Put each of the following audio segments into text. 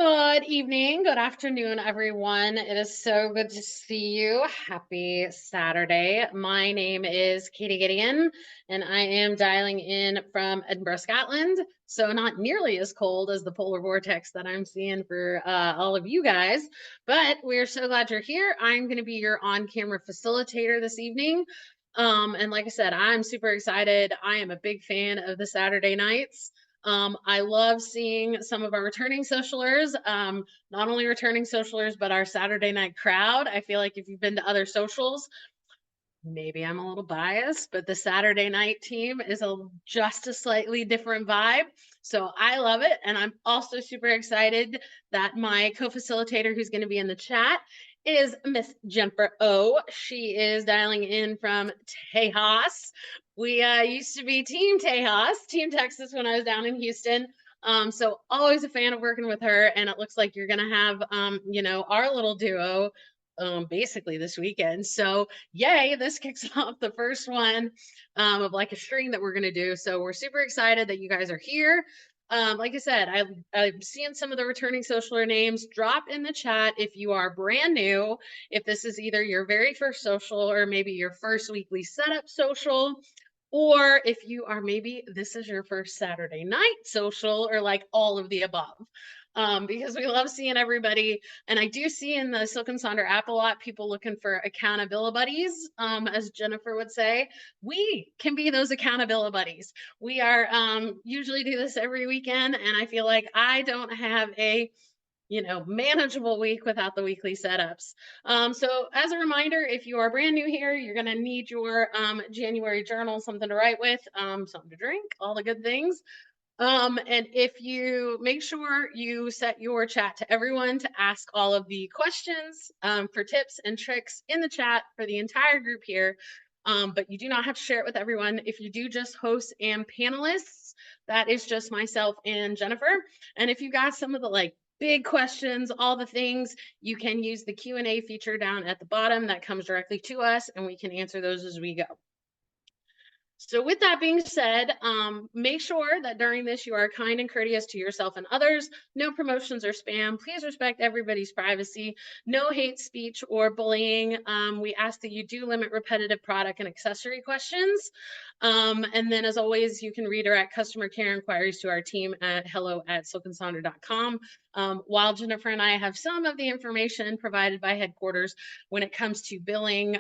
Good evening, good afternoon, everyone. It is so good to see you. Happy Saturday. My name is Katie Gideon, and I am dialing in from Edinburgh, Scotland. So, not nearly as cold as the polar vortex that I'm seeing for all of you guys, but we're so glad you're here. I'm going to be your on camera facilitator this evening. And like I said, I'm super excited. I am a big fan of the Saturday nights. I love seeing some of our returning socialers, not only returning socialers, but our Saturday night crowd. I feel like if you've been to other socials, maybe I'm a little biased, but the Saturday night team is just a slightly different vibe. So I love it. And I'm also super excited that my co-facilitator who's going to be in the chat is Miss Jennifer O. She is dialing in from Tejas. We used to be Team Tejas, Team Texas when I was down in Houston. So always a fan of working with her. And it looks like you're going to have, our little duo basically this weekend. So yay, this kicks off the first one of like a string that we're going to do. So we're super excited that you guys are here. Like I said, I'm seeing some of the returning socialer names. Drop in the chat if you are brand new, if this is either your very first social or maybe your first weekly setup social, or if you are maybe this is your first Saturday night social or like all of the above. Because we love seeing everybody. And I do see in the Silk and Sonder app a lot people looking for accountability buddies, as Jennifer would say. We can be those accountability buddies. We are usually do this every weekend, and I feel like I don't have a manageable week without the weekly setups. So as a reminder, if you are brand new here, you're going to need your January journal, something to write with, something to drink, all the good things. And if you make sure you set your chat to everyone to ask all of the questions for tips and tricks in the chat for the entire group here. But you do not have to share it with everyone. If you do just hosts and panelists, that is just myself and Jennifer. And if you got some of the like big questions, all the things, you can use the Q&A feature down at the bottom that comes directly to us, and we can answer those as we go. So with that being said, make sure that during this you are kind and courteous to yourself and others. No promotions or spam. Please respect everybody's privacy. No hate speech or bullying. We ask that you do limit repetitive product and accessory questions. And then as always, you can redirect customer care inquiries to our team at hello@silkandsonder.com. While Jennifer and I have some of the information provided by headquarters when it comes to billing,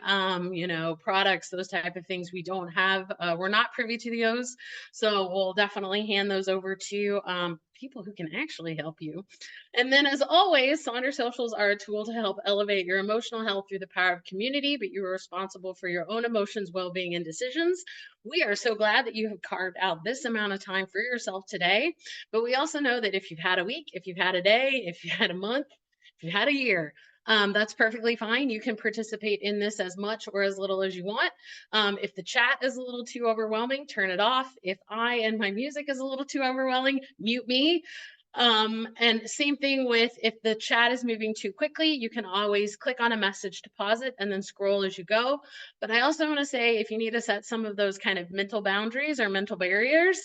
products, those type of things, we don't have, we're not privy to those. So we'll definitely hand those over to people who can actually help you. And then as always, Sonder Socials are a tool to help elevate your emotional health through the power of community, but you are responsible for your own emotions, well-being, and decisions. We are so glad that you have carved out this amount of time for yourself today. But we also know that if you've had a week, if you've had a day, if you had a month, if you had a year, that's perfectly fine. You can participate in this as much or as little as you want. If the chat is a little too overwhelming, turn it off. If I and my music is a little too overwhelming, mute me. And same thing with if the chat is moving too quickly, you can always click on a message to pause it and then scroll as you go. But I also want to say if you need to set some of those kind of mental boundaries or mental barriers,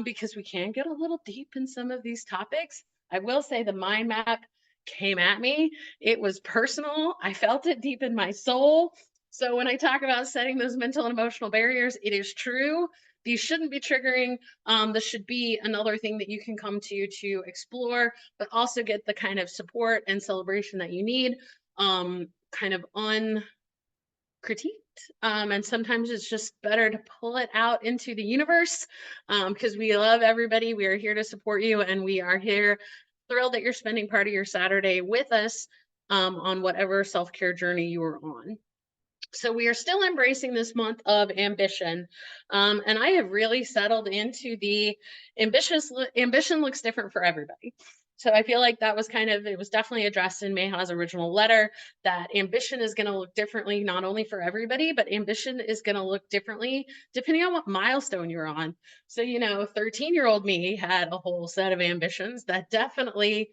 because we can get a little deep in some of these topics, I will say the mind map came at me. It was personal. I felt it deep in my soul. So when I talk about setting those mental and emotional barriers, it is true. These shouldn't be triggering. This should be another thing that you can come to explore, but also get the kind of support and celebration that you need, kind of uncritiqued. And sometimes it's just better to pull it out into the universe because we love everybody. We are here to support you, and we are here thrilled that you're spending part of your Saturday with us on whatever self-care journey you are on. So we are still embracing this month of ambition. And I have really settled into the ambition looks different for everybody. So I feel like that was it was definitely addressed in Meha's original letter that ambition is going to look differently, not only for everybody, but ambition is going to look differently depending on what milestone you're on. So, 13-year-old me had a whole set of ambitions that definitely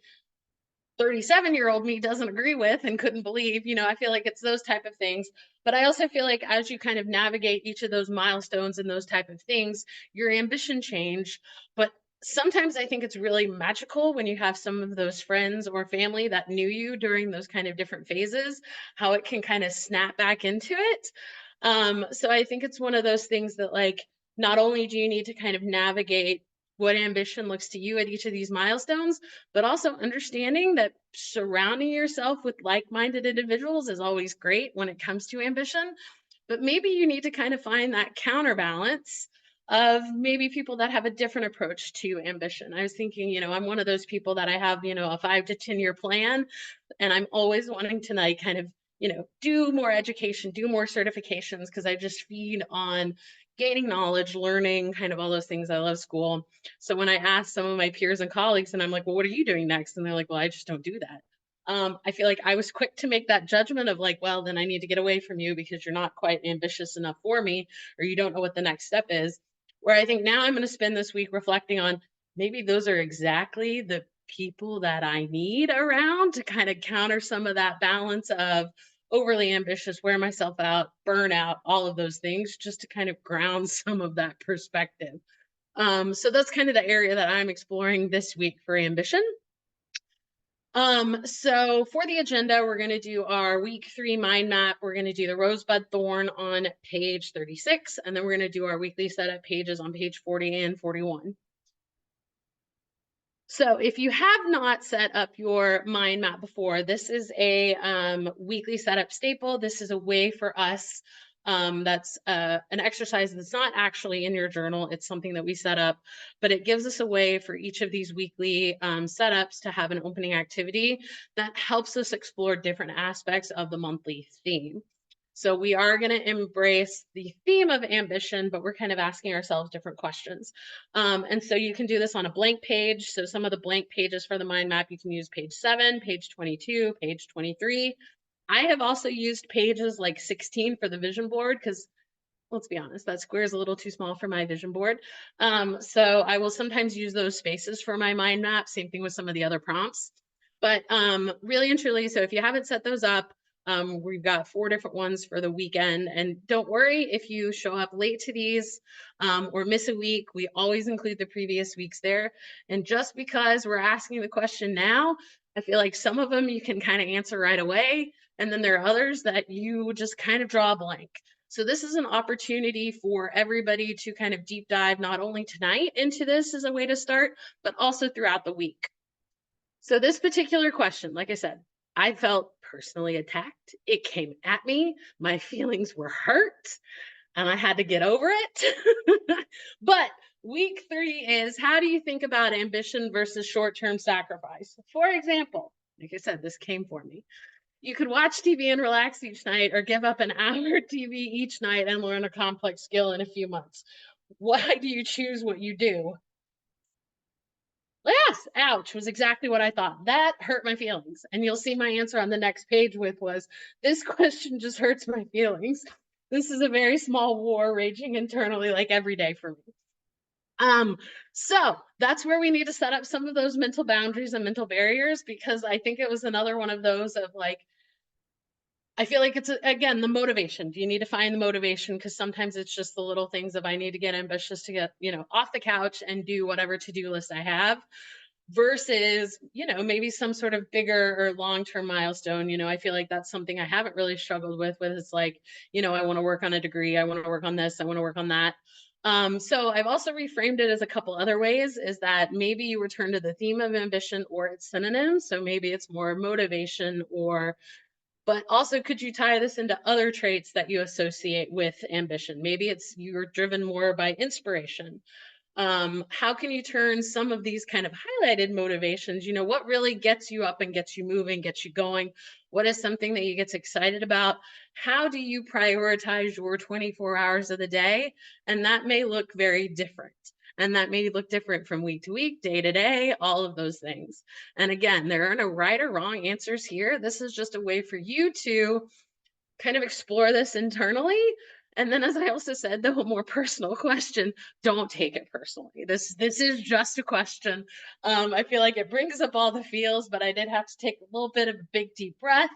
37-year-old me doesn't agree with and couldn't believe. I feel like it's those type of things. But I also feel like as you kind of navigate each of those milestones and those type of things, your ambition change. But sometimes I think it's really magical when you have some of those friends or family that knew you during those kind of different phases, how it can kind of snap back into it. So I think it's one of those things that, like, not only do you need to kind of navigate what ambition looks to you at each of these milestones, but also understanding that surrounding yourself with like-minded individuals is always great when it comes to ambition. But maybe you need to kind of find that counterbalance of maybe people that have a different approach to ambition. I was thinking, I'm one of those people that I have, a 5 to 10 year plan, and I'm always wanting to, like, kind of, do more education, do more certifications, because I just feed on gaining knowledge, learning, kind of all those things. I love school. So when I ask some of my peers and colleagues, and I'm like, well, what are you doing next? And they're like, well, I just don't do that. I feel like I was quick to make that judgment of, like, well, then I need to get away from you because you're not quite ambitious enough for me, or you don't know what the next step is. Where I think now I'm going to spend this week reflecting on maybe those are exactly the people that I need around to kind of counter some of that balance of overly ambitious, wear myself out, burnout, all of those things, just to kind of ground some of that perspective. So that's kind of the area that I'm exploring this week for ambition. So for the agenda, we're going to do our week 3 mind map. We're going to do the rosebud thorn on page 36, and then we're going to do our weekly setup pages on page 40 and 41. So if you have not set up your mind map before, this is a weekly setup staple. This is a way for us, that's an exercise that's not actually in your journal. It's something that we set up, but it gives us a way for each of these weekly setups to have an opening activity that helps us explore different aspects of the monthly theme. So we are going to embrace the theme of ambition, but we're kind of asking ourselves different questions. And so you can do this on a blank page. So some of the blank pages for the mind map, you can use page 7, page 22, page 23. I have also used pages like 16 for the vision board because, let's be honest, that square is a little too small for my vision board. So I will sometimes use those spaces for my mind map. Same thing with some of the other prompts. But really and truly, so if you haven't set those up, we've got 4 different ones for the weekend. And don't worry if you show up late to these or miss a week. We always include the previous weeks there. And just because we're asking the question now, I feel like some of them you can kind of answer right away. And then there are others that you just kind of draw a blank. So this is an opportunity for everybody to kind of deep dive, not only tonight into this as a way to start, but also throughout the week. So this particular question, like I said, I felt personally attacked. It came at me. My feelings were hurt and I had to get over it. But week 3 is, how do you think about ambition versus short-term sacrifice? For example, like I said, this came for me. You could watch TV and relax each night, or give up an hour TV each night and learn a complex skill in a few months. Why do you choose what you do? Yes, ouch, was exactly what I thought. That hurt my feelings. And you'll see my answer on the next page with was, this question just hurts my feelings. This is a very small war raging internally, like every day for me. So that's where we need to set up some of those mental boundaries and mental barriers, because I think it was another one of those of, like, I feel like it's, again, the motivation. Do you need to find the motivation? Because sometimes it's just the little things of, I need to get ambitious to get, off the couch and do whatever to-do list I have, versus, maybe some sort of bigger or long-term milestone. I feel like that's something I haven't really struggled with it's like, I want to work on a degree, I want to work on this, I want to work on that. So I've also reframed it as a couple other ways, is that maybe you return to the theme of ambition or its synonyms. So maybe it's more motivation, or, but also, could you tie this into other traits that you associate with ambition? Maybe it's you're driven more by inspiration. How can you turn some of these kind of highlighted motivations, what really gets you up and gets you moving, gets you going? What is something that you get excited about? How do you prioritize your 24 hours of the day? And that may look very different. And that may look different from week to week, day to day, all of those things. And again, there are no right or wrong answers here. This is just a way for you to kind of explore this internally. And then, as I also said, the more personal question, don't take it personally. This is just a question. I feel like it brings up all the feels, but I did have to take a little bit of a big deep breath,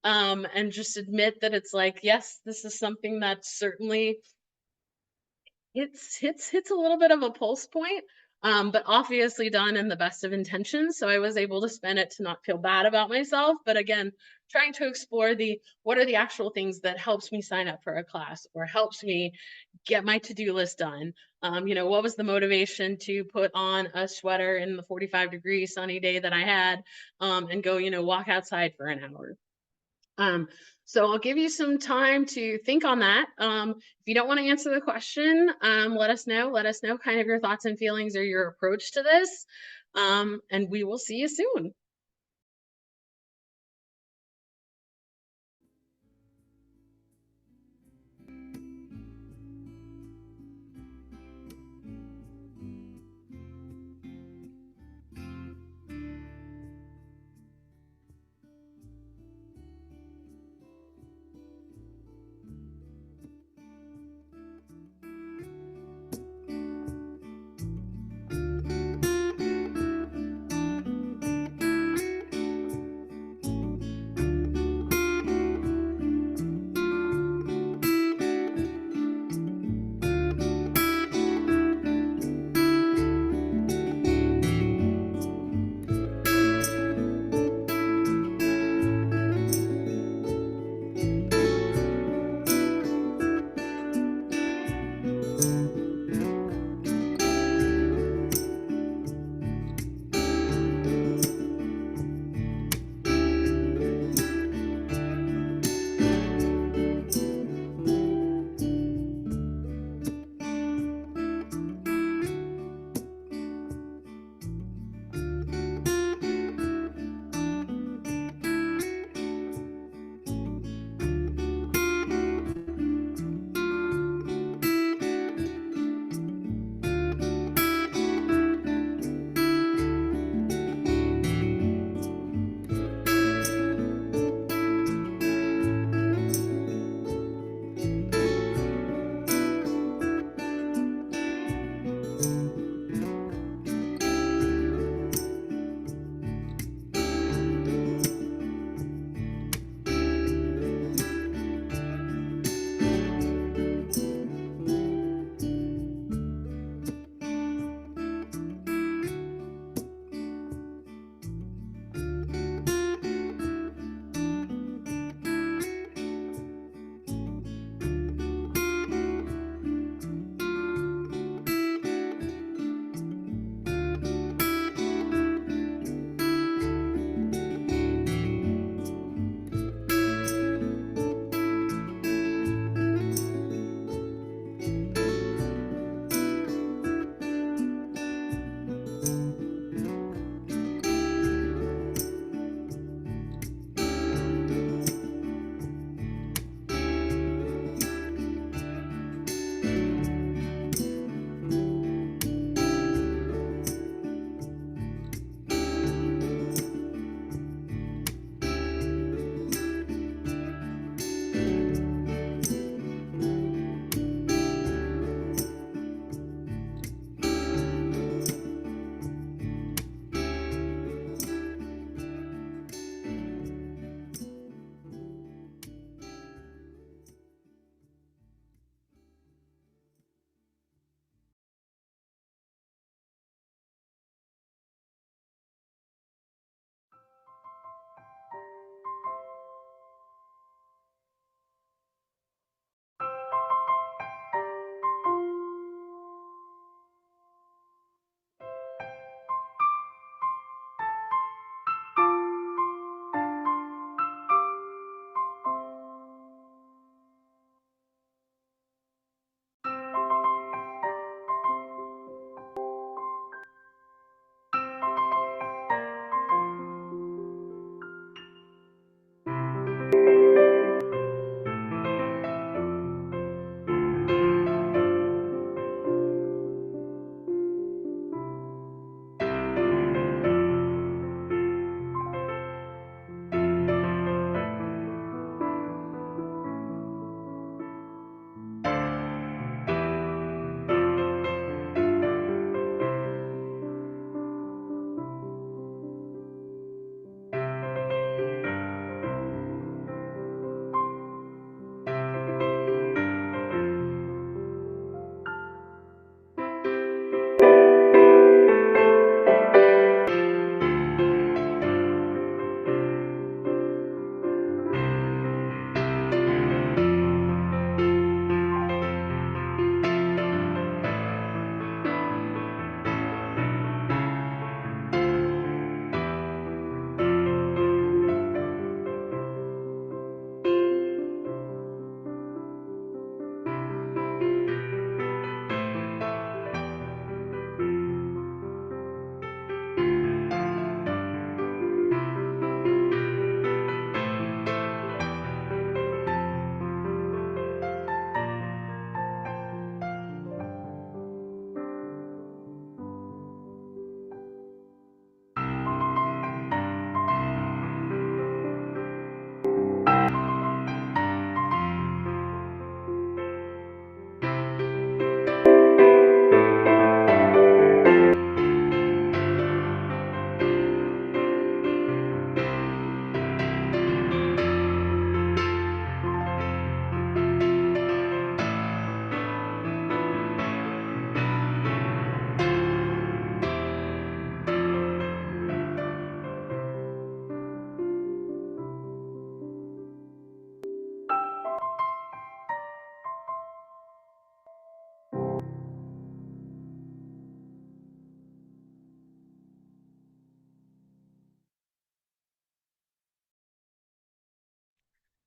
and just admit that it's like, yes, this is something that certainly hits a little bit of a pulse point. but obviously done in the best of intentions. So I was able to spend it to not feel bad about myself. But again, trying to explore the what are the actual things that helps me sign up for a class or helps me get my to-do list done. What was the motivation to put on a sweater in the 45-degree sunny day that I had, and go, walk outside for an hour. Um, so I'll give you some time to think on that. If you don't want to answer the question, let us know. Let us know kind of your thoughts and feelings or your approach to this. And we will see you soon.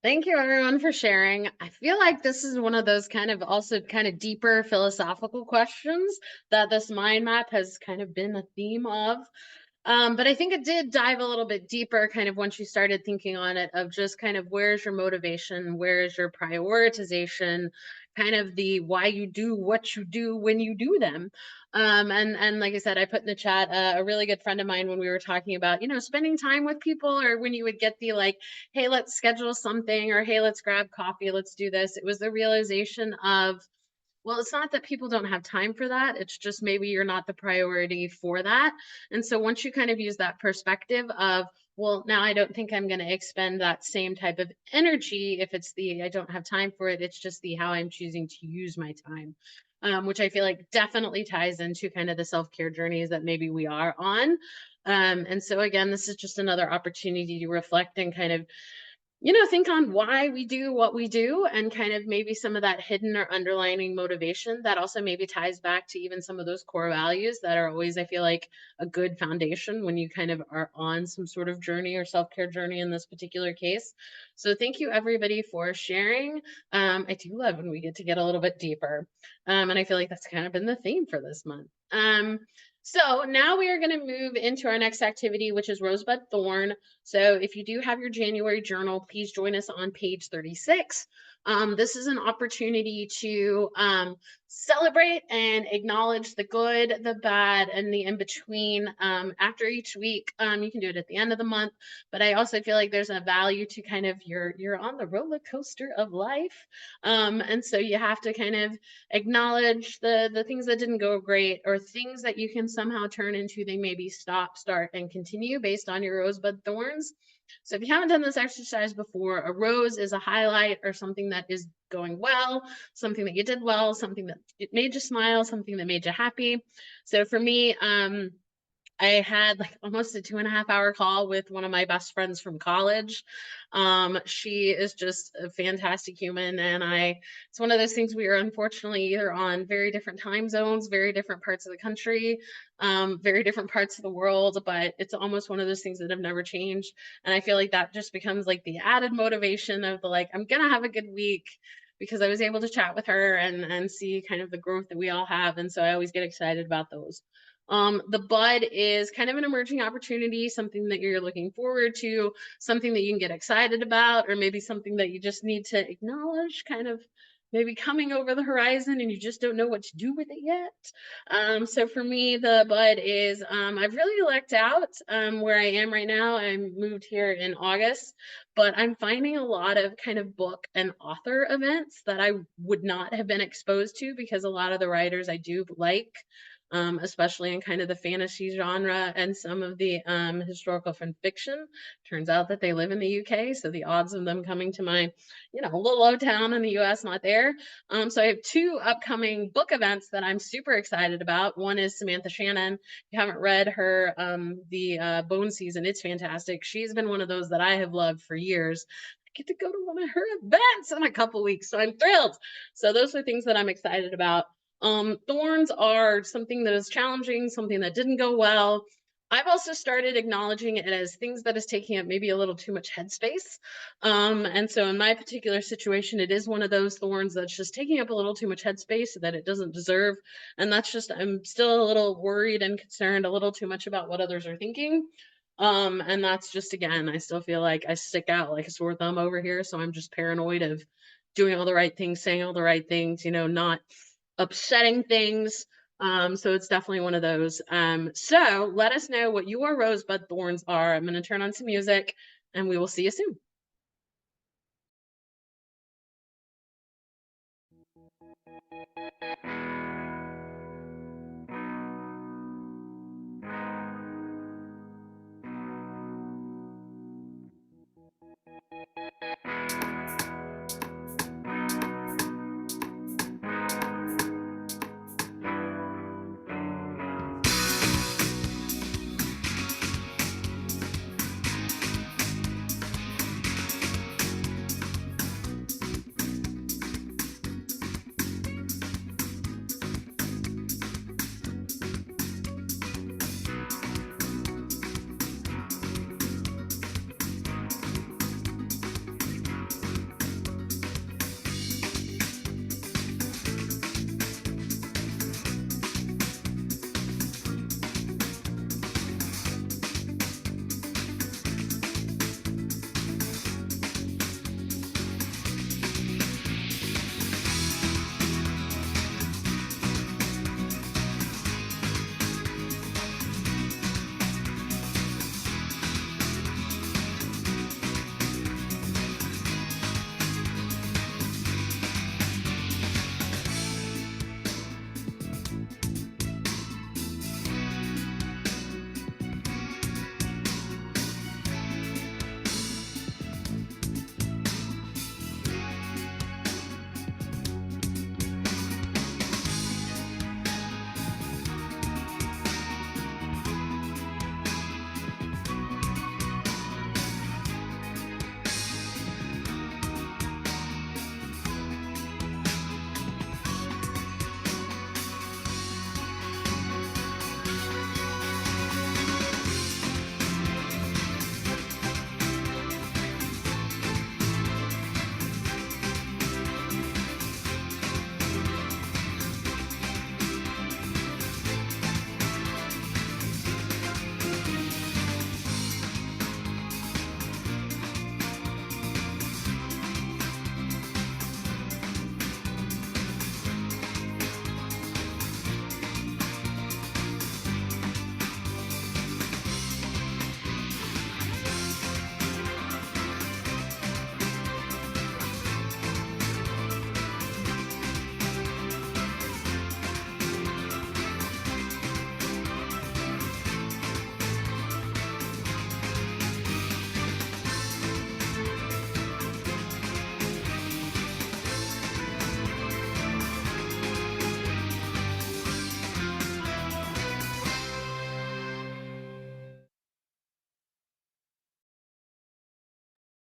Thank you everyone for sharing. I feel like this is one of those kind of also kind of deeper philosophical questions that this mind map has kind of been a theme of. But I think it did dive a little bit deeper kind of once you started thinking on it of just kind of where's your motivation, where's your prioritization, kind of the why you do what you do when you do them. And like I said, I put in the chat a really good friend of mine when we were talking about, spending time with people, or when you would get the like, hey, let's schedule something, or hey, let's grab coffee, let's do this. It was the realization of, well, it's not that people don't have time for that. It's just maybe you're not the priority for that. And so once you kind of use that perspective of, well, now I don't think I'm going to expend that same type of energy if it's the I don't have time for it. It's just the how I'm choosing to use my time, which I feel like definitely ties into kind of the self care journeys that maybe we are on. And so, again, this is just another opportunity to reflect and kind of think on why we do what we do, and kind of maybe some of that hidden or underlining motivation that also maybe ties back to even some of those core values that are always, I feel like, a good foundation when you kind of are on some sort of journey or self-care journey in this particular case. So thank you everybody for sharing. I do love when we get a little bit deeper. And I feel like that's kind of been the theme for this month. So now we are going to move into our next activity, which is Rosebud Thorn. So if you do have your January journal, please join us on page 36. This is an opportunity to celebrate and acknowledge the good, the bad, and the in-between after each week. You can do it at the end of the month, but I also feel like there's a value to kind of you're on the roller coaster of life. And so you have to kind of acknowledge the things that didn't go great, or things that you can somehow turn into they maybe stop, start, and continue based on your rosebud thorns. So if you haven't done this exercise before, a rose is a highlight or something that is going well, something that you did well, something that it made you smile, something that made you happy. So for me, I had like almost a 2.5 hour call with one of my best friends from college. She is just a fantastic human. And it's one of those things, we are unfortunately either on very different time zones, very different parts of the country, very different parts of the world, but it's almost one of those things that have never changed. And I feel like that just becomes like the added motivation of the, like, I'm going to have a good week because I was able to chat with her and see kind of the growth that we all have. And so I always get excited about those. The bud is kind of an emerging opportunity, something that you're looking forward to, something that you can get excited about, or maybe something that you just need to acknowledge kind of maybe coming over the horizon and you just don't know what to do with it yet. So for me, the bud is I've really lucked out where I am right now. I moved here in August, but I'm finding a lot of kind of book and author events that I would not have been exposed to, because a lot of the writers I do like, especially in kind of the fantasy genre and some of the historical fiction. Turns out that they live in the UK, so the odds of them coming to my, little old town in the US, not there. So I have two upcoming book events that I'm super excited about. One is Samantha Shannon. If you haven't read her, the Bone Season, it's fantastic. She's been one of those that I have loved for years. I get to go to one of her events in a couple weeks, so I'm thrilled. So those are things that I'm excited about. Thorns are something that is challenging, something that didn't go well. I've also started acknowledging it as things that is taking up maybe a little too much headspace. And so in my particular situation, it is one of those thorns that's just taking up a little too much headspace that it doesn't deserve. And that's just, I'm still a little worried and concerned a little too much about what others are thinking. And that's just, again, I still feel like I stick out like a sore thumb over here. So I'm just paranoid of doing all the right things, saying all the right things, not upsetting things. So it's definitely one of those. So let us know what your rosebud thorns are. I'm going to turn on some music and we will see you soon.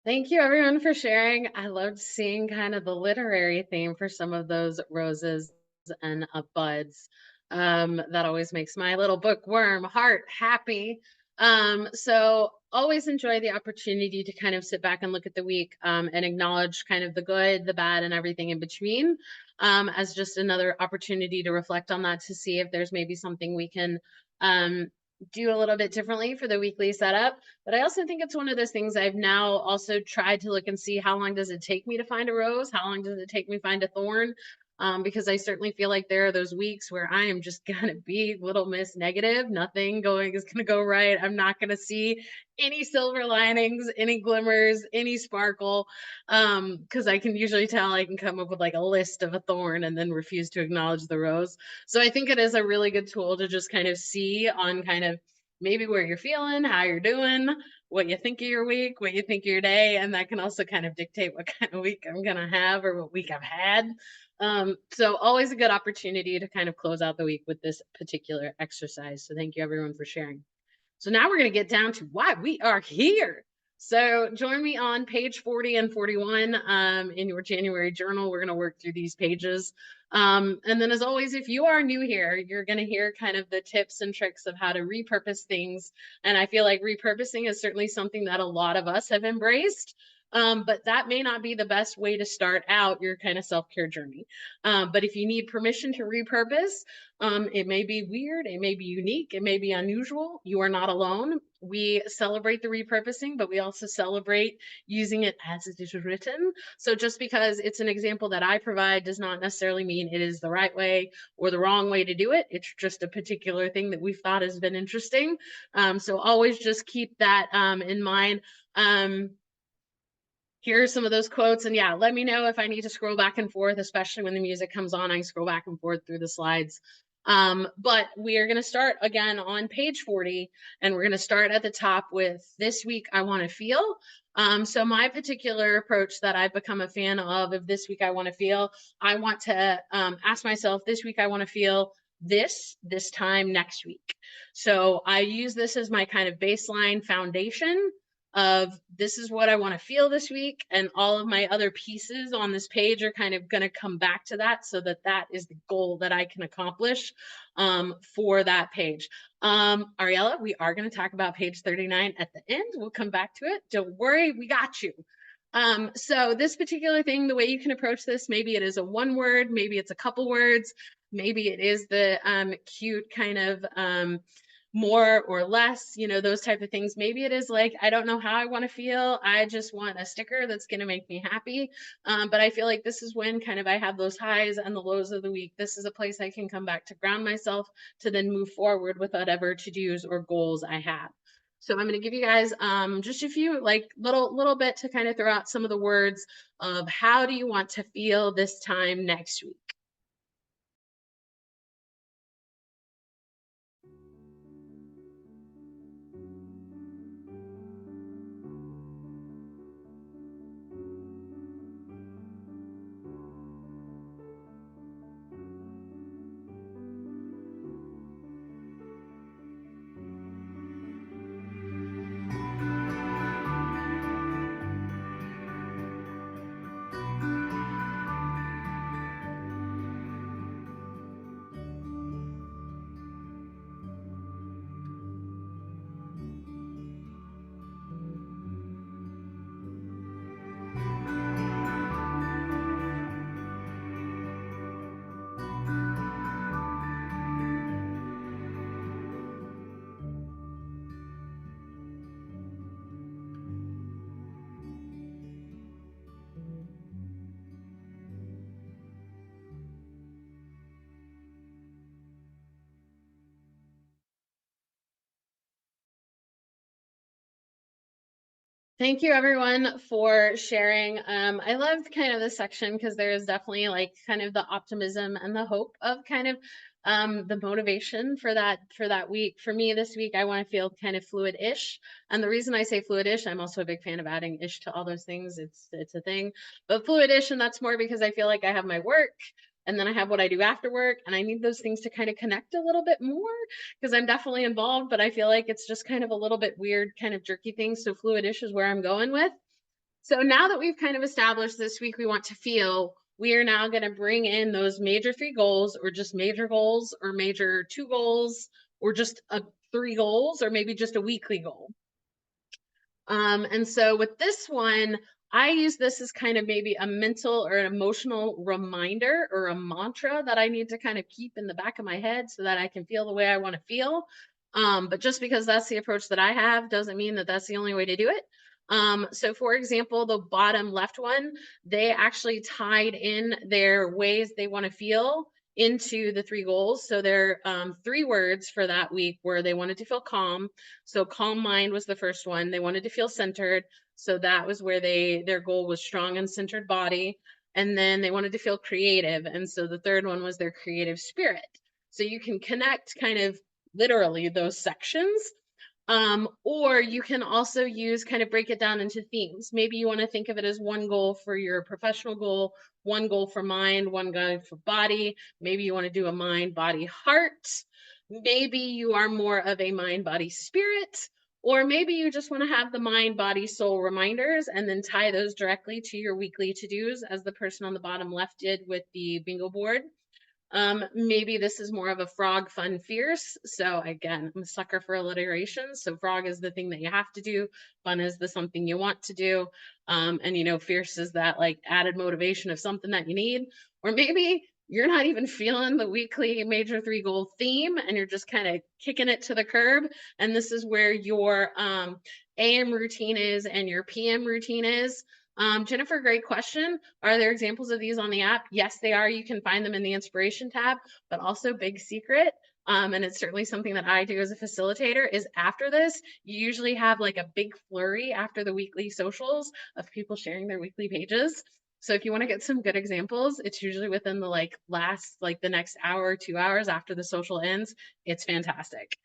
Thank you everyone for sharing. I loved seeing kind of the literary theme for some of those roses and buds. That always makes my little bookworm heart happy. So always enjoy the opportunity to kind of sit back and look at the week and acknowledge kind of the good, the bad, and everything in between as just another opportunity to reflect on that to see if there's maybe something we can um, do a little bit differently for the weekly setup. But I also think it's one of those things I've now also tried to look and see how long does it take me to find a rose? How long does it take me to find a thorn? Because I certainly feel like there are those weeks where I am just gonna be little miss negative. Nothing going is gonna go right. I'm not gonna see any silver linings, any glimmers, any sparkle. Because I can usually tell I can come up with like a list of a thorn and then refuse to acknowledge the rose. So I think it is a really good tool to just kind of see on kind of maybe where you're feeling, how you're doing, what you think of your week, what you think of your day, and that can also kind of dictate what kind of week I'm gonna have or what week I've had. So always a good opportunity to kind of close out the week with this particular exercise. So thank you everyone for sharing. So now we're going to get down to why we are here. So join me on page 40 and 41 in your January journal. We're going to work through these pages. And then as always, if you are new here, you're going to hear kind of the tips and tricks of how to repurpose things. And I feel like repurposing is certainly something that a lot of us have embraced. But that may not be the best way to start out your kind of self-care journey. But if you need permission to repurpose, it may be weird, it may be unique, it may be unusual. You are not alone. We celebrate the repurposing, but we also celebrate using it as it is written. So just because it's an example that I provide does not necessarily mean it is the right way or the wrong way to do it. It's just a particular thing that we've thought has been interesting. So always just keep that in mind. Here are some of those quotes. And yeah, let me know if I need to scroll back and forth, especially when the music comes on. I scroll back and forth through the slides. But we are going to start again on page 40, and we're going to start at the top with this week I want to feel. So my particular approach that I've become a fan of this week I want to feel, I want to ask myself this week I want to feel this time next week. So I use this as my kind of baseline foundation of this is what I want to feel this week, and all of my other pieces on this page are kind of going to come back to that so that that is the goal that I can accomplish for that page. Ariella, we are going to talk about page 39 at the end. We'll come back to it. Don't worry, we got you. So this particular thing, the way you can approach this, maybe it is a one word, maybe it's a couple words, maybe it is the cute kind of more or less, those type of things. Maybe it is like, I don't know how I want to feel. I just want a sticker that's going to make me happy. But I feel like this is when kind of I have those highs and the lows of the week. This is a place I can come back to ground myself to then move forward with whatever to-dos or goals I have. So I'm going to give you guys just a few like little bit to kind of throw out some of the words of how do you want to feel this time next week. Thank you everyone for sharing. I loved kind of this section because there is definitely like kind of the optimism and the hope of kind of the motivation for that week. For me this week, I want to feel kind of fluid-ish. And the reason I say fluid-ish, I'm also a big fan of adding ish to all those things. It's a thing. But fluid-ish, and that's more because I feel like I have my work and then I have what I do after work, and I need those things to kind of connect a little bit more because I'm definitely involved, but I feel like it's just kind of a little bit weird, kind of jerky thing. So fluid-ish is where I'm going with. So now that we've kind of established this week we want to feel, we are now going to bring in those major three goals, or just major goals, or major two goals, or just three goals, or maybe just a weekly goal. And so with this one, I use this as kind of maybe a mental or an emotional reminder or a mantra that I need to kind of keep in the back of my head so that I can feel the way I want to feel. But just because that's the approach that I have doesn't mean that that's the only way to do it. So for example, the bottom left one, they actually tied in their ways they want to feel into the three goals. So their three words for that week were they wanted to feel calm. So calm mind was the first one. They wanted to feel centered. So that was where their goal was strong and centered body. And then they wanted to feel creative. And so the third one was their creative spirit. So you can connect kind of literally those sections. Or you can also use kind of break it down into themes. Maybe you want to think of it as one goal for your professional goal, one goal for mind, one goal for body. Maybe you want to do a mind, body, heart. Maybe you are more of a mind, body, spirit. Or maybe you just want to have the mind, body, soul reminders and then tie those directly to your weekly to-dos, as the person on the bottom left did with the bingo board. Maybe this is more of a frog, fun, fierce. So again, I'm a sucker for alliteration. So frog is the thing that you have to do. Fun is the something you want to do. And fierce is that like added motivation of something that you need. Or maybe you're not even feeling the weekly major three goal theme and you're just kind of kicking it to the curb. And this is where your AM routine is and your PM routine is. Jennifer, great question. Are there examples of these on the app? Yes, they are. You can find them in the inspiration tab, but also big secret. And it's certainly something that I do as a facilitator is after this, you usually have like a big flurry after the weekly socials of people sharing their weekly pages. So if you want to get some good examples, it's usually within the the next hour, 2 hours after the social ends. It's fantastic.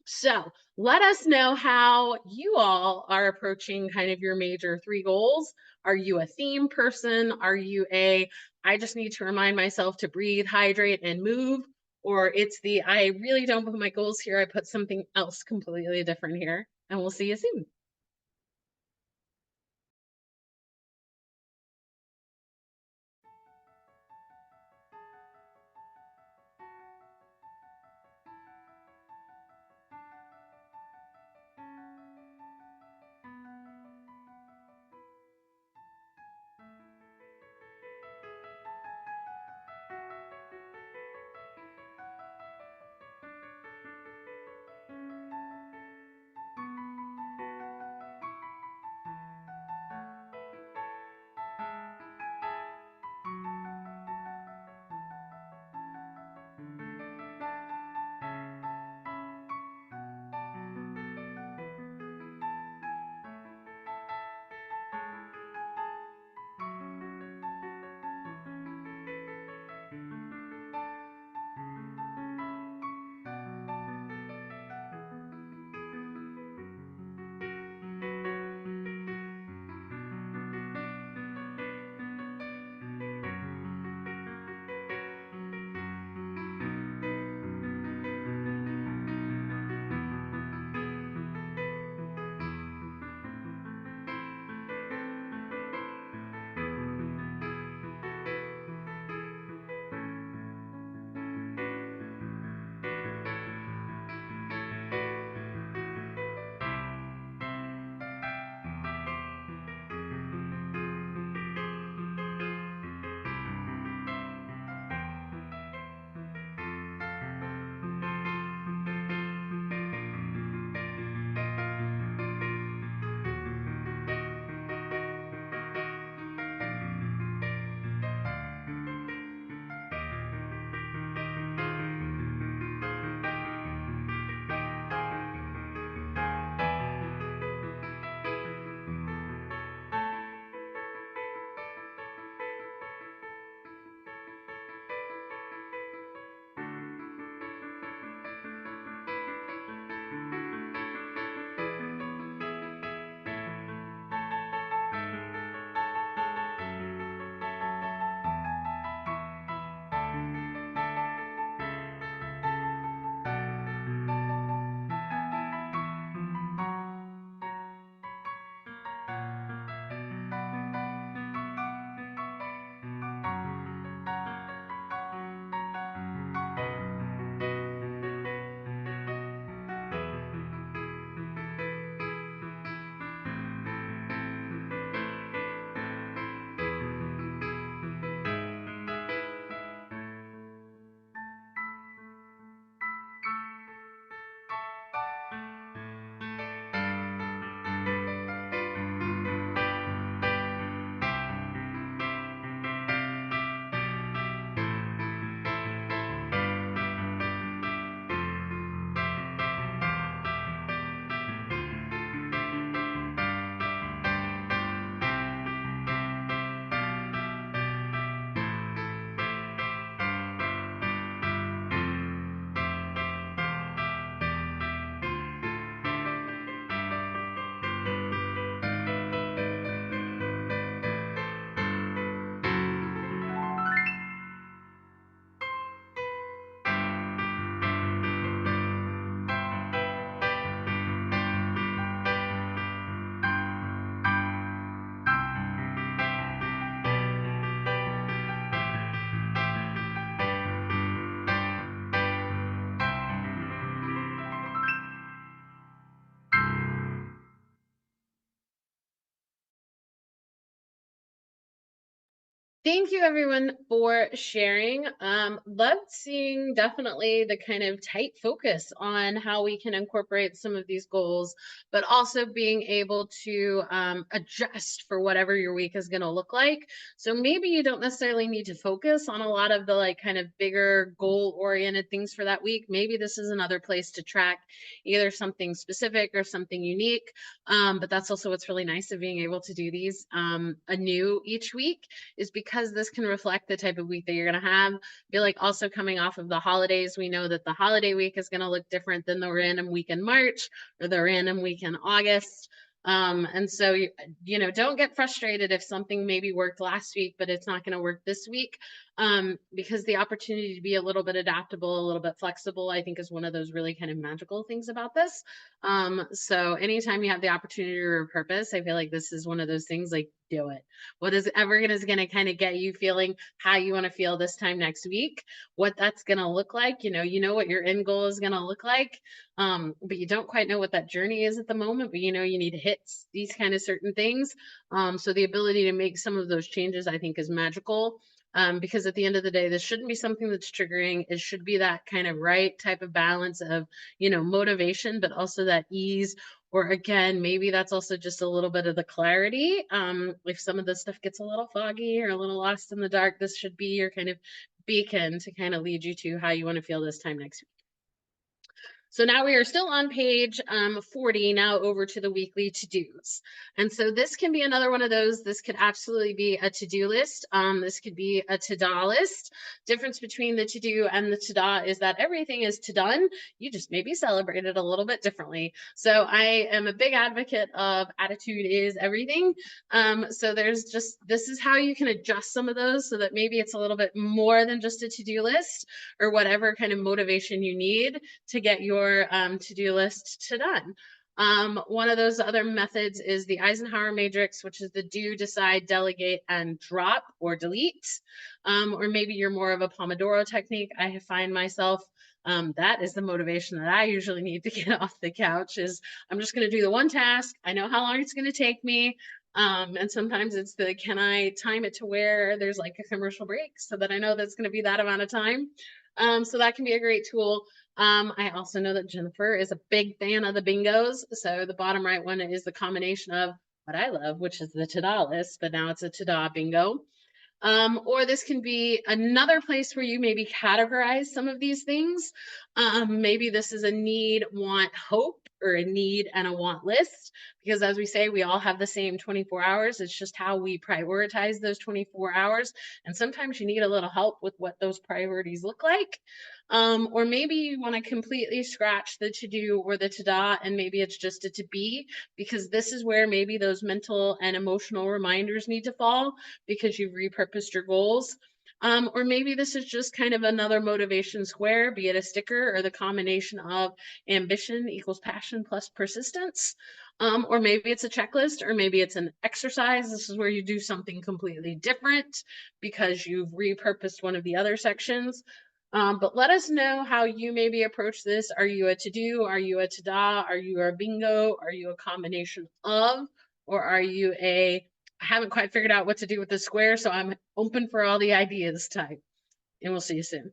So let us know how you all are approaching kind of your major three goals. Are you a theme person? Are you I just need to remind myself to breathe, hydrate, and move? Or it's I really don't put my goals here. I put something else completely different here. And we'll see you soon. Thank you everyone for sharing. Loved seeing definitely the kind of tight focus on how we can incorporate some of these goals, but also being able to adjust for whatever your week is going to look like. So maybe you don't necessarily need to focus on a lot of the like kind of bigger goal oriented things for that week. Maybe this is another place to track either something specific or something unique. But that's also what's really nice of being able to do these anew each week, is because this can reflect the type of week that you're going to have. I feel like also coming off of the holidays, we know that the holiday week is going to look different than the random week in March or the random week in August. And so, don't get frustrated if something maybe worked last week, but it's not going to work this week. Because the opportunity to be a little bit adaptable, a little bit flexible, I think is one of those really kind of magical things about this. So anytime you have the opportunity to repurpose, I feel like this is one of those things, like, do it. What is going to kind of get you feeling how you want to feel this time next week, what that's going to look like. You know what your end goal is going to look like. But you don't quite know what that journey is at the moment, but you need to hit these kind of certain things. So the ability to make some of those changes, I think, is magical. Because at the end of the day, this shouldn't be something that's triggering. It should be that kind of right type of balance of, motivation, but also that ease. Or again, maybe that's also just a little bit of the clarity. If some of the stuff gets a little foggy or a little lost in the dark, this should be your kind of beacon to kind of lead you to how you want to feel this time next week. So now we are still on page 40, now over to the weekly to-dos. And so this can be another one of those. This could absolutely be a to-do list. This could be a to-da list. Difference between the to-do and the to-da is that everything is to-done. You just maybe celebrate it a little bit differently. So I am a big advocate of attitude is everything. So this is how you can adjust some of those so that maybe it's a little bit more than just a to-do list or whatever kind of motivation you need to get your to-do list to done. One of those other methods is the Eisenhower matrix, which is the do, decide, delegate, and drop or delete. Or maybe you're more of a Pomodoro technique. I find myself that is the motivation that I usually need to get off the couch. Is I'm just going to do the one task. I know how long it's going to take me. And sometimes it's can I time it to where there's like a commercial break so that I know that's going to be that amount of time. So that can be a great tool. I also know that Jennifer is a big fan of the bingos. So the bottom right one is the combination of what I love, which is the to-do list, but now it's a to-do bingo. Or this can be another place where you maybe categorize some of these things. Maybe this is a need, want, hope, or a need and a want list. Because as we say, we all have the same 24 hours. It's just how we prioritize those 24 hours. And sometimes you need a little help with what those priorities look like. Or maybe you want to completely scratch the to-do or the to-da, and maybe it's just a to-be, because this is where maybe those mental and emotional reminders need to fall because you've repurposed your goals. Or maybe this is just kind of another motivation square, be it a sticker or the combination of ambition equals passion plus persistence. Or maybe it's a checklist, or maybe it's an exercise. This is where you do something completely different because you've repurposed one of the other sections. But let us know how you maybe approach this. Are you a to-do? Are you a to-da? Are you a bingo? Are you a combination of? Or are you I haven't quite figured out what to do with the square, so I'm open for all the ideas type. And we'll see you soon.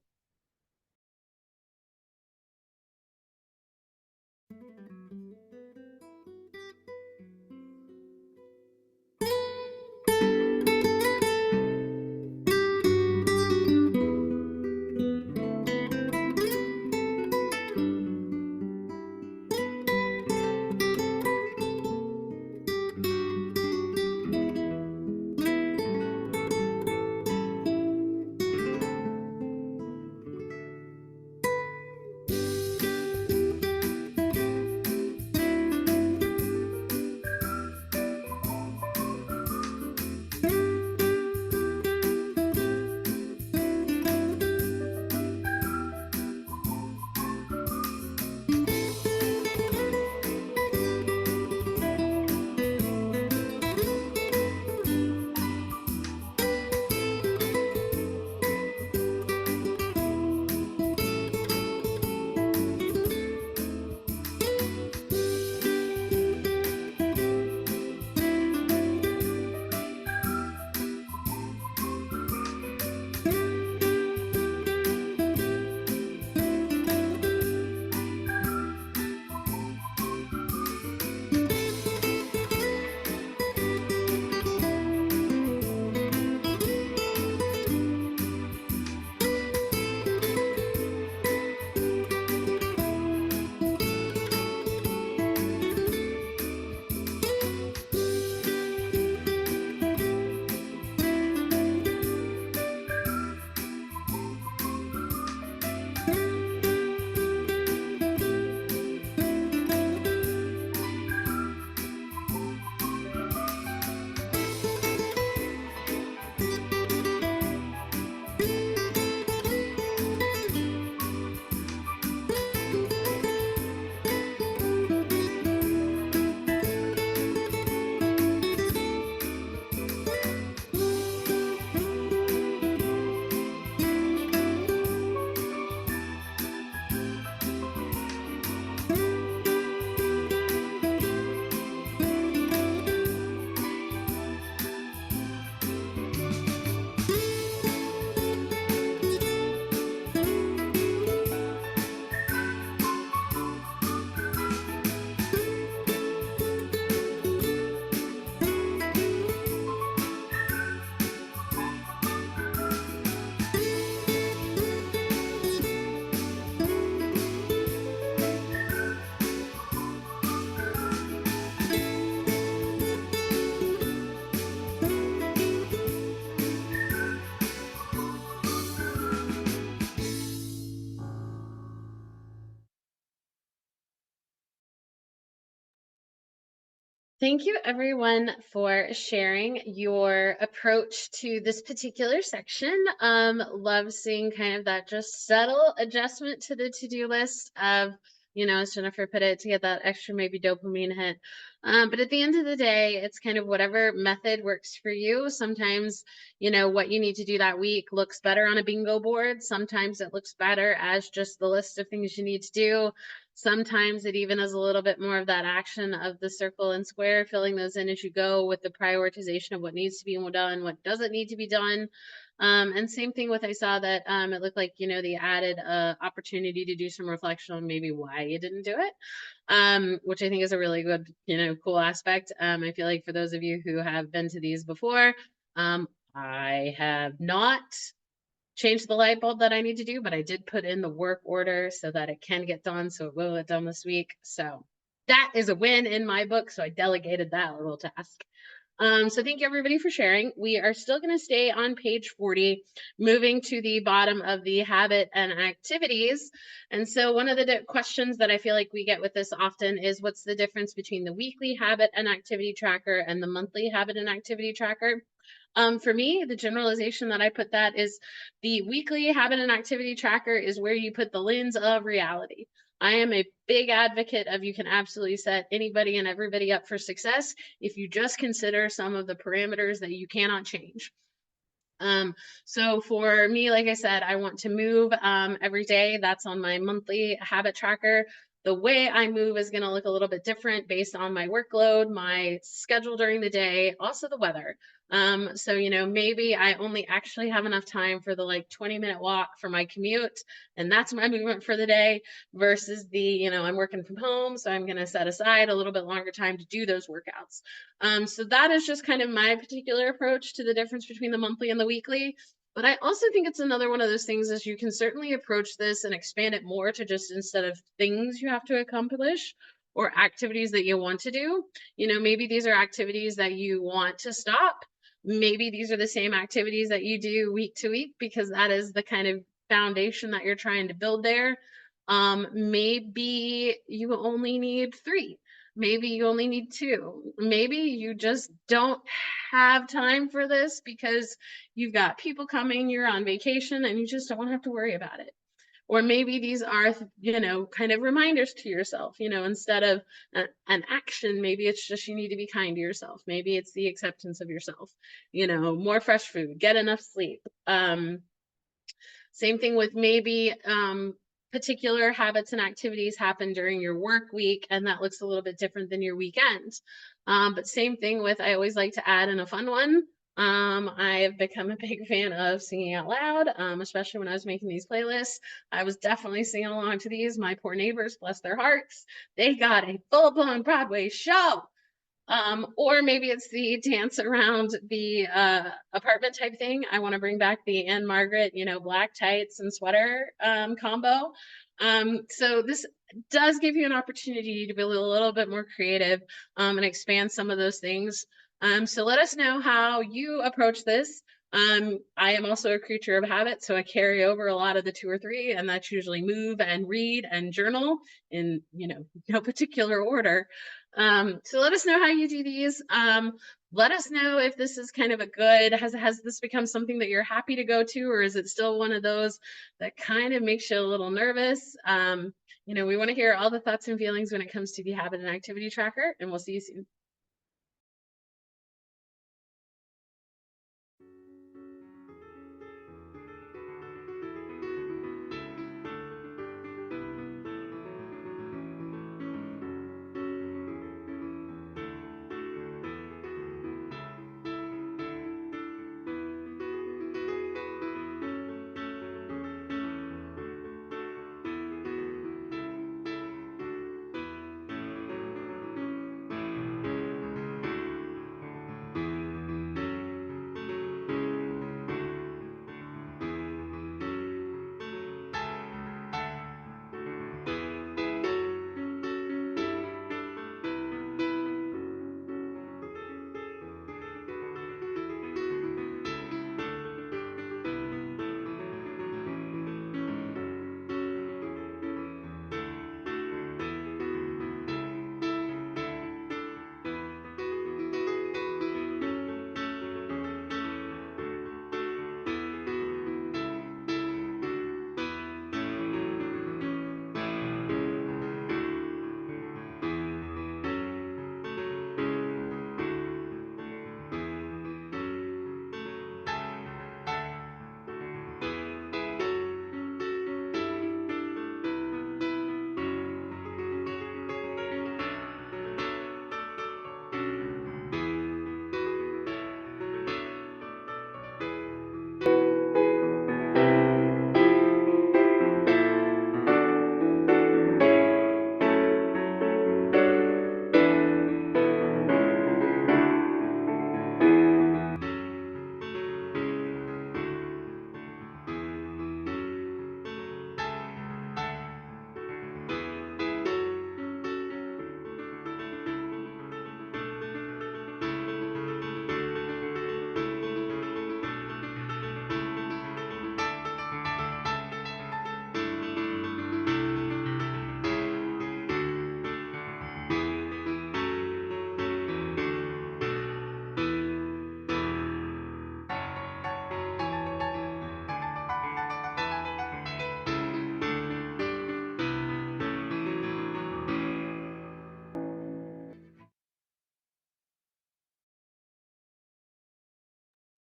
Thank you, everyone, for sharing your approach to this particular section. Love seeing kind of that just subtle adjustment to the to-do list of, as Jennifer put it, to get that extra maybe dopamine hit. But at the end of the day, it's kind of whatever method works for you. Sometimes, what you need to do that week looks better on a bingo board. Sometimes it looks better as just the list of things you need to do. Sometimes it even is a little bit more of that action of the circle and square, filling those in as you go with the prioritization of what needs to be done, what doesn't need to be done. And same thing with, I saw that it looked like, the added opportunity to do some reflection on maybe why you didn't do it, which I think is a really good, cool aspect. I feel like for those of you who have been to these before, I have not change the light bulb that I need to do, but I did put in the work order so that it can get done. So it will get done this week. So that is a win in my book. So I delegated that little task. So thank you everybody for sharing. We are still going to stay on page 40, moving to the bottom of the habit and activities. And so one of the questions that I feel like we get with this often is what's the difference between the weekly habit and activity tracker and the monthly habit and activity tracker? For me, the generalization that I put that is the weekly habit and activity tracker is where you put the lens of reality. I am a big advocate of you can absolutely set anybody and everybody up for success if you just consider some of the parameters that you cannot change. So for me, like I said, I want to move every day. That's on my monthly habit tracker. The way I move is going to look a little bit different based on my workload, my schedule during the day, also the weather. So, maybe I only actually have enough time for the 20-minute walk for my commute, and that's my movement for the day versus the, I'm working from home, so I'm going to set aside a little bit longer time to do those workouts. So that is just kind of my particular approach to the difference between the monthly and the weekly. But I also think it's another one of those things is you can certainly approach this and expand it more to just instead of things you have to accomplish or activities that you want to do, maybe these are activities that you want to stop. Maybe these are the same activities that you do week to week because that is the kind of foundation that you're trying to build there. Maybe you only need 3. Maybe you only need 2. Maybe you just don't have time for this because you've got people coming, you're on vacation, and you just don't have to worry about it. Or maybe these are, kind of reminders to yourself, instead of an action, maybe it's just you need to be kind to yourself. Maybe it's the acceptance of yourself, more fresh food, get enough sleep. Same thing with maybe particular habits and activities happen during your work week, and that looks a little bit different than your weekend. But same thing with, I always like to add in a fun one. I have become a big fan of singing out loud, especially when I was making these playlists. I was definitely singing along to these. My poor neighbors, bless their hearts, they got a full-blown Broadway show. Or maybe it's the dance around the apartment type thing. I want to bring back the Anne Margaret, black tights and sweater combo. So this does give you an opportunity to be a little bit more creative and expand some of those things. So let us know how you approach this. I am also a creature of habit, so I carry over a lot of the 2 or 3, and that's usually move and read and journal in, no particular order. So let us know how you do these. Let us know if this is kind of a good, has this become something that you're happy to go to, or is it still one of those that kind of makes you a little nervous? We want to hear all the thoughts and feelings when it comes to the habit and activity tracker, and we'll see you soon.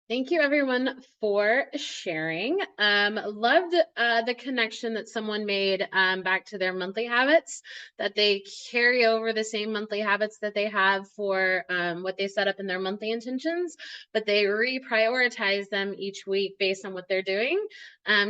Thank you everyone for sharing. Loved the connection that someone made back to their monthly habits, that they carry over the same monthly habits that they have for what they set up in their monthly intentions, but they reprioritize them each week based on what they're doing.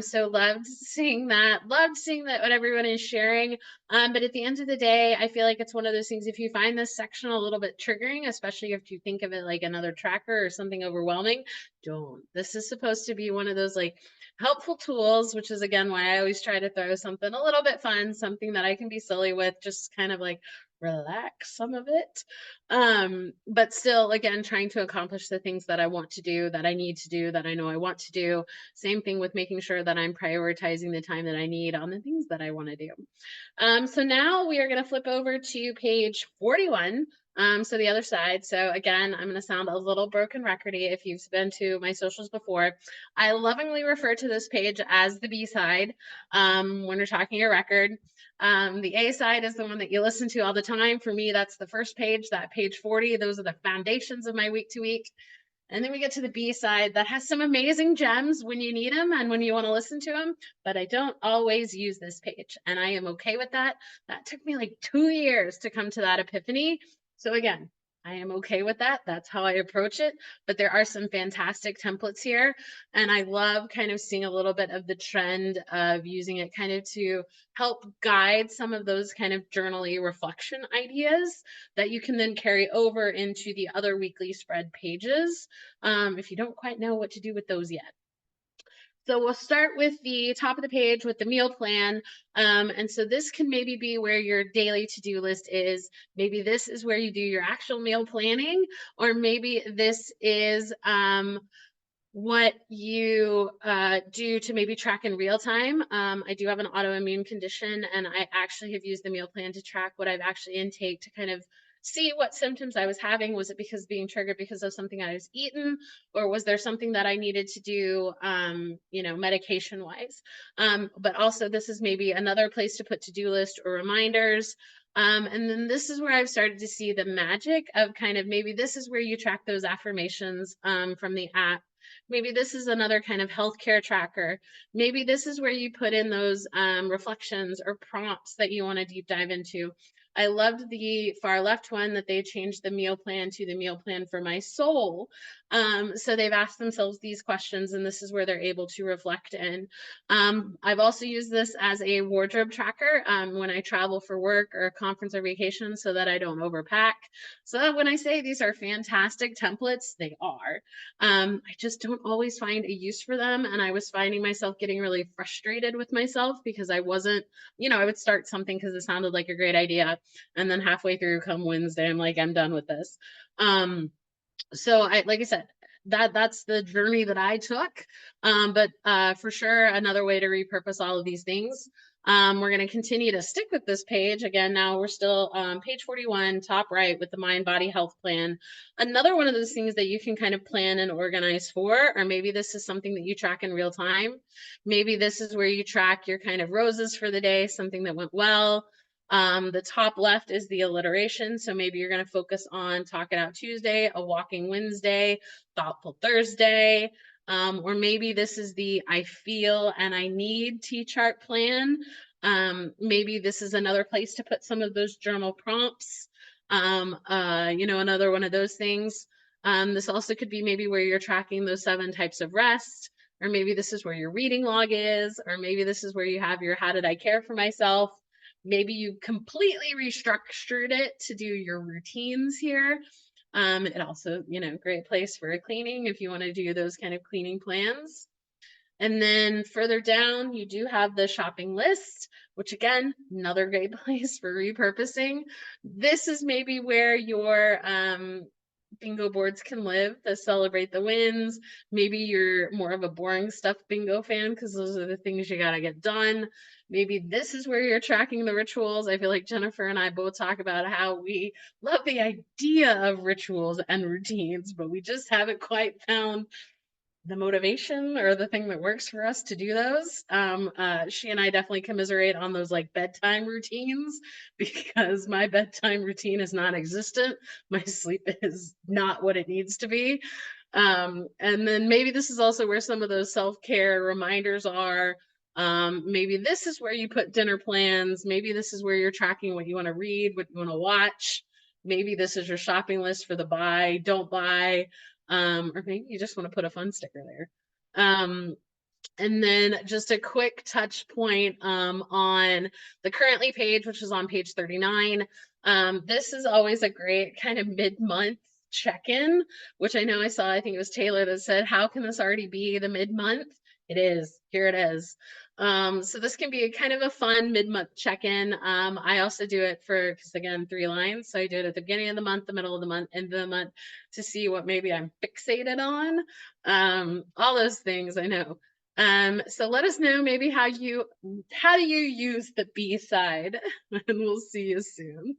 So loved seeing that what everyone is sharing. But at the end of the day, I feel like it's one of those things, if you find this section a little bit triggering, especially if you think of it like another tracker or something overwhelming, don't. This is supposed to be one of those like helpful tools, which is again why I always try to throw something a little bit fun, something that I can be silly with, just kind of like relax some of it. But still, again, trying to accomplish the things that I want to do, that I need to do, that I know I want to do. Same thing with making sure that I'm prioritizing the time that I need on the things that I want to do. So now we are going to flip over to page 41. So the other side. So again, I'm going to sound a little broken recordy if you've been to my socials before. I lovingly refer to this page as the B side when we're talking a record. The A side is the one that you listen to all the time. For me, that's the first page, that page 40. Those are the foundations of my week to week. And then we get to the B side that has some amazing gems when you need them and when you want to listen to them, but I don't always use this page, and I am okay with that. That took me like 2 years to come to that epiphany. So again, I am okay with that. That's how I approach it. But there are some fantastic templates here. And I love kind of seeing a little bit of the trend of using it kind of to help guide some of those kind of journaly reflection ideas that you can then carry over into the other weekly spread pages if you don't quite know what to do with those yet. So we'll start with the top of the page with the meal plan. And so this can maybe be where your daily to-do list is. Maybe this is where you do your actual meal planning, or maybe this is what you do to maybe track in real time. I do have an autoimmune condition, and I actually have used the meal plan to track what I've actually intake to kind of see what symptoms I was having. Was it because being triggered because of something I was eaten, or was there something that I needed to do, medication wise? But also, this is maybe another place to put to-do list or reminders. And then this is where I've started to see the magic of kind of maybe this is where you track those affirmations from the app. Maybe this is another kind of healthcare tracker. Maybe this is where you put in those reflections or prompts that you want to deep dive into. I loved the far left one that they changed the meal plan to the meal plan for my soul. So they've asked themselves these questions, and this is where they're able to reflect in. I've also used this as a wardrobe tracker when I travel for work or a conference or vacation so that I don't overpack. So that when I say these are fantastic templates, they are. I just don't always find a use for them. And I was finding myself getting really frustrated with myself because I wasn't, I would start something because it sounded like a great idea. And then halfway through, come Wednesday, I'm like, I'm done with this. So like I said, that's the journey that I took. But for sure, another way to repurpose all of these things. We're going to continue to stick with this page. Again, now we're still page 41, top right with the mind body health plan. Another one of those things that you can kind of plan and organize for, or maybe this is something that you track in real time. Maybe this is where you track your kind of roses for the day, something that went well. The top left is the alliteration. So maybe you're going to focus on Talk It Out Tuesday, a Walking Wednesday, Thoughtful Thursday. Or maybe this is the I feel and I need T-chart plan. Maybe this is another place to put some of those journal prompts. Another one of those things. This also could be maybe where you're tracking those 7 types of rest, or maybe this is where your reading log is, or maybe this is where you have your how did I care for myself. Maybe you completely restructured it to do your routines here. It also, great place for a cleaning if you want to do those kind of cleaning plans. And then further down, you do have the shopping list, which again, another great place for repurposing. This is maybe where your bingo boards can live to celebrate the wins. Maybe you're more of a boring stuff bingo fan because those are the things you got to get done. Maybe this is where you're tracking the rituals. I feel like Jennifer and I both talk about how we love the idea of rituals and routines, but we just haven't quite found the motivation or the thing that works for us to do those. She and I definitely commiserate on those like bedtime routines because my bedtime routine is non-existent. My sleep is not what it needs to be. And then maybe this is also where some of those self-care reminders are. Maybe this is where you put dinner plans. Maybe this is where you're tracking what you want to read, what you want to watch. Maybe this is your shopping list for the buy, don't buy. Or maybe you just want to put a fun sticker there. And then just a quick touch point on the currently page, which is on page 39. This is always a great kind of mid-month check-in, which I know I saw, I think it was Taylor that said, how can this already be the mid-month? It is. Here it is. So this can be a kind of a fun mid-month check-in. I also do it for, because again, 3 lines. So I do it at the beginning of the month, the middle of the month, end of the month to see what maybe I'm fixated on. All those things I know. So let us know maybe how do you use the B side, and we'll see you soon.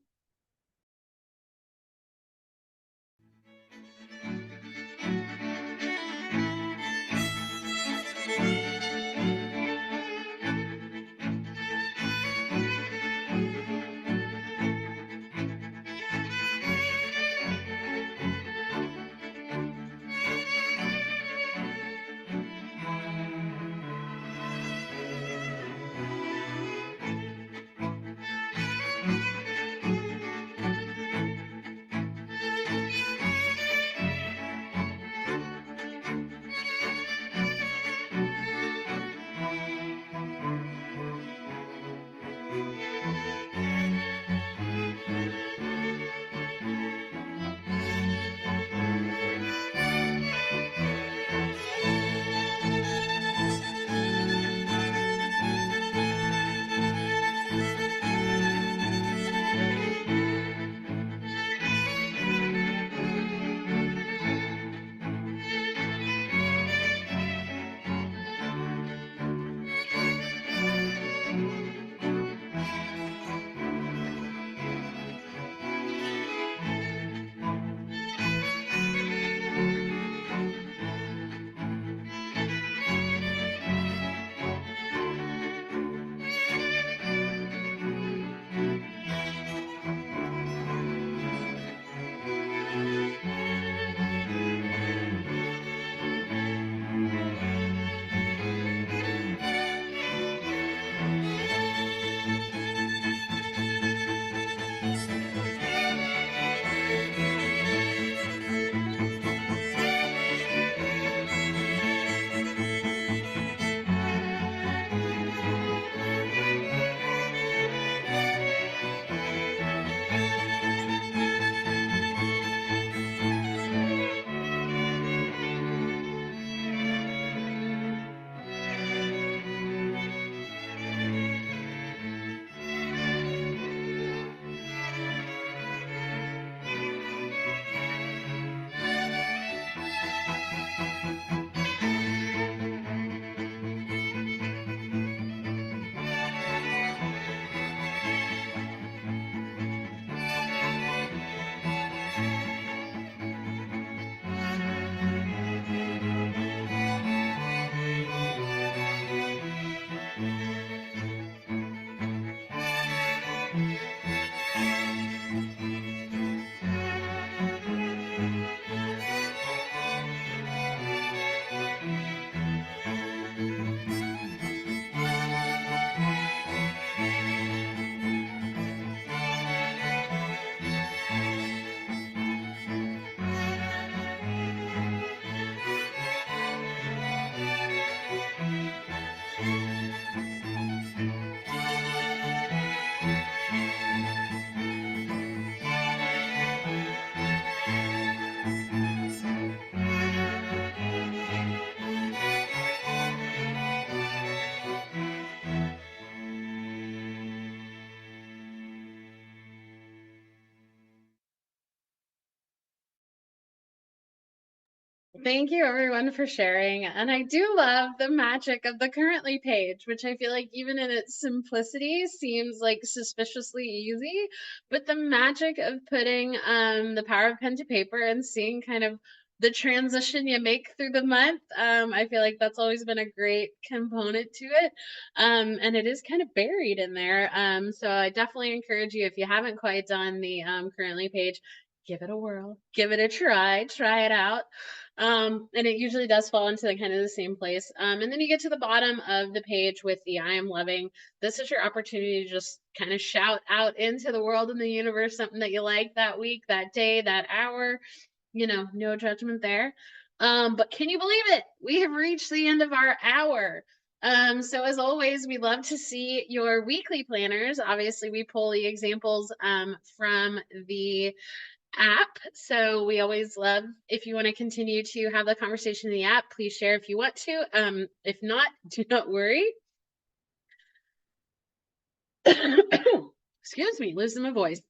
Thank you everyone for sharing. And I do love the magic of the currently page, which I feel like even in its simplicity seems like suspiciously easy. But the magic of putting the power of pen to paper and seeing kind of the transition you make through the month, I feel like that's always been a great component to it. And it is kind of buried in there. So I definitely encourage you, if you haven't quite done the currently page, give it a whirl, give it a try it out. And it usually does fall into the kind of the same place. And then you get to the bottom of the page with the I am loving. This is your opportunity to just kind of shout out into the world and the universe something that you like that week, that day, that hour. No judgment there. But can you believe it? We have reached the end of our hour. So as always, we love to see your weekly planners. Obviously, we pull the examples from the app. So we always love if you want to continue to have the conversation in the app, please share if you want to. If not, do not worry. Excuse me, losing my voice.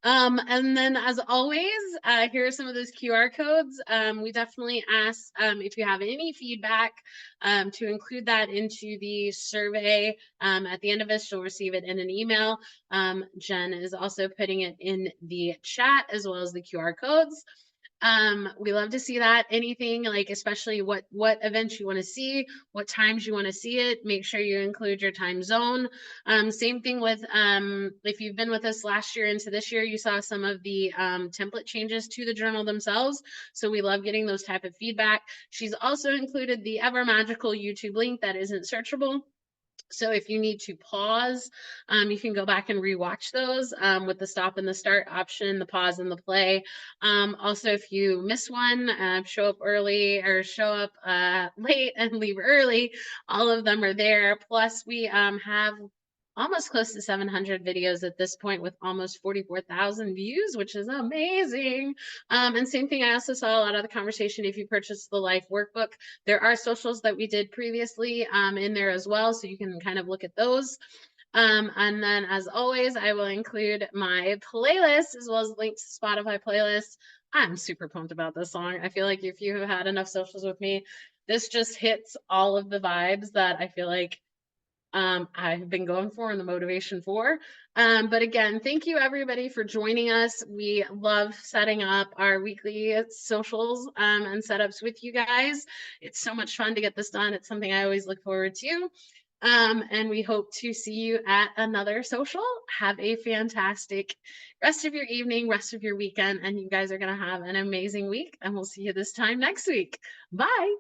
And then as always, here are some of those QR codes. We definitely ask if you have any feedback to include that into the survey. At the end of this, you'll receive it in an email. Jen is also putting it in the chat as well as the QR codes. We love to see that. Anything like, especially what events you want to see, what times you want to see it. Make sure you include your time zone. Same thing with if you've been with us last year into this year, you saw some of the template changes to the journal themselves. So we love getting those type of feedback. She's also included the ever magical YouTube link that isn't searchable. So if you need to pause, you can go back and rewatch those with the stop and the start option, the pause and the play. Also, if you miss one, show up early or show up late and leave early, all of them are there. Plus, we have almost close to 700 videos at this point with almost 44,000 views, which is amazing. And same thing, I also saw a lot of the conversation if you purchase the Life Workbook. There are socials that we did previously in there as well, so you can kind of look at those. And then as always, I will include my playlist as well as links to Spotify playlists. I'm super pumped about this song. I feel like if you have had enough socials with me, this just hits all of the vibes that I feel like I've been going for and the motivation for. But again, thank you everybody for joining us. We love setting up our weekly socials and setups with you guys. It's so much fun to get this done. It's something I always look forward to. And we hope to see you at another social. Have a fantastic rest of your evening, rest of your weekend, and you guys are going to have an amazing week. And we'll see you this time next week. Bye.